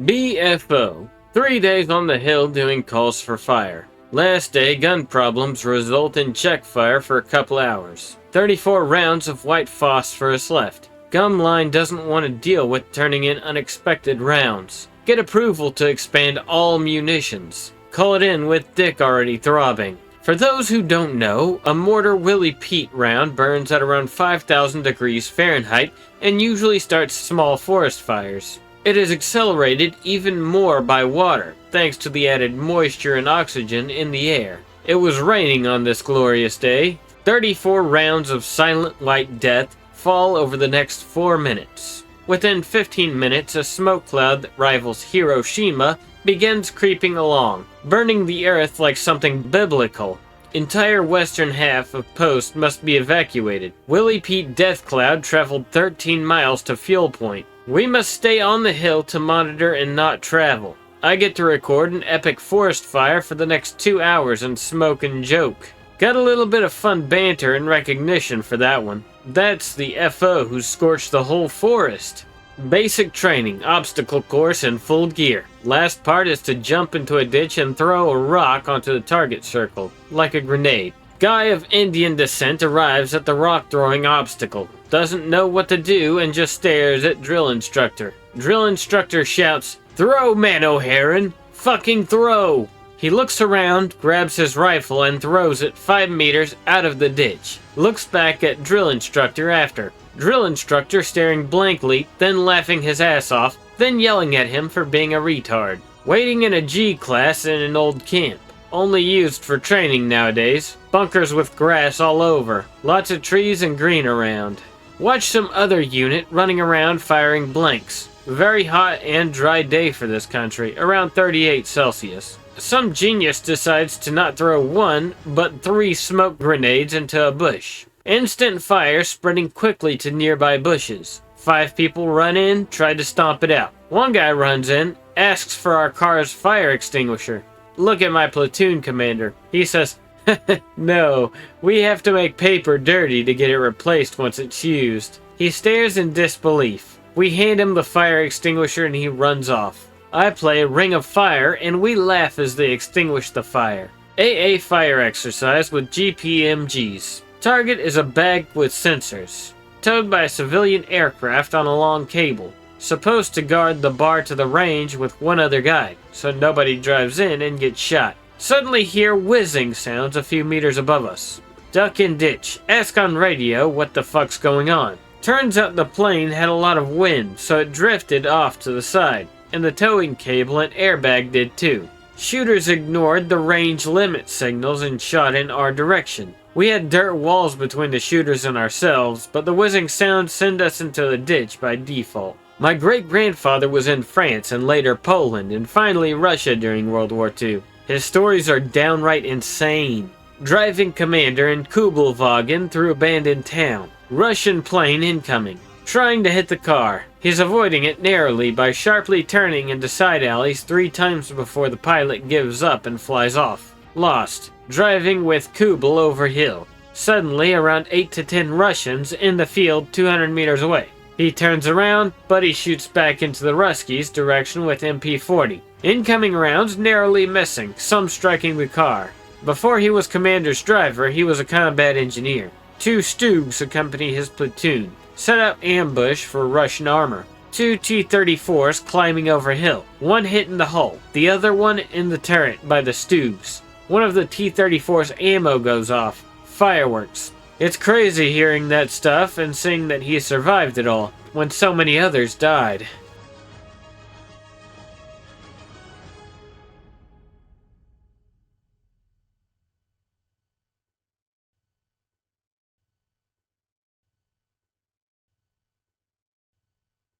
BFO. 3 days on the hill doing calls for fire. Last day, gun problems result in check fire for a couple hours. 34 rounds of white phosphorus left. Gum line doesn't want to deal with turning in unexpected rounds. Get approval to expand all munitions. Call it in with dick already throbbing. For those who don't know, a mortar Willie Pete round burns at around 5,000 degrees Fahrenheit and usually starts small forest fires. It is accelerated even more by water, thanks to the added moisture and oxygen in the air. It was raining on this glorious day. 34 rounds of silent white death fall over the next 4 minutes. Within 15 minutes, a smoke cloud that rivals Hiroshima begins creeping along, burning the earth like something biblical. Entire western half of Post must be evacuated. Willie Pete Death Cloud traveled 13 miles to fuel point. We must stay on the hill to monitor and not travel. I get to record an epic forest fire for the next 2 hours and smoke and joke. Got a little bit of fun banter and recognition for that one. That's the FO who scorched the whole forest. Basic training, obstacle course in full gear. Last part is to jump into a ditch and throw a rock onto the target circle, like a grenade. Guy of Indian descent arrives at the rock throwing obstacle. Doesn't know what to do and just stares at drill instructor. Drill instructor shouts, "Throw, man O'Haron! Fucking throw!" He looks around, grabs his rifle and throws it 5 meters out of the ditch. Looks back at drill instructor after. Drill instructor staring blankly, then laughing his ass off, then yelling at him for being a retard. Waiting in a G class in an old camp. Only used for training nowadays. Bunkers with grass all over. Lots of trees and green around. Watch some other unit running around firing blanks. Very hot and dry day for this country, around 38 Celsius. Some genius decides to not throw 1, but 3 smoke grenades into a bush. Instant fire spreading quickly to nearby bushes. 5 people run in, try to stomp it out. One guy runs in, asks for our car's fire extinguisher. Look at my platoon commander. He says, "No, we have to make paper dirty to get it replaced once it's used." He stares in disbelief. We hand him the fire extinguisher and he runs off. I play Ring of Fire and we laugh as they extinguish the fire. AA fire exercise with GPMGs. Target is a bag with sensors, towed by a civilian aircraft on a long cable, supposed to guard the bar to the range with one other guy, so nobody drives in and gets shot. Suddenly hear whizzing sounds a few meters above us. Duck in ditch, ask on radio what the fuck's going on. Turns out the plane had a lot of wind, so it drifted off to the side, and the towing cable and airbag did too. Shooters ignored the range limit signals and shot in our direction. We had dirt walls between the shooters and ourselves, but the whizzing sounds send us into the ditch by default. My great-grandfather was in France and later Poland and finally Russia during World War II. His stories are downright insane. Driving commander in Kubelwagen through abandoned town. Russian plane incoming. Trying to hit the car. He's avoiding it narrowly by sharply turning into side alleys 3 times before the pilot gives up and flies off. Lost. Driving with Kubel over hill. Suddenly, around 8 to 10 Russians in the field 200 meters away. He turns around, but he shoots back into the Ruskies' direction with MP40. Incoming rounds narrowly missing, some striking the car. Before he was commander's driver, he was a combat engineer. 2 Stoogs accompany his platoon. Set up ambush for Russian armor. 2 T-34s climbing over hill. One hit in the hull, the other one in the turret by the Stoogs. One of the T-34's ammo goes off. Fireworks. It's crazy hearing that stuff and seeing that he survived it all, when so many others died.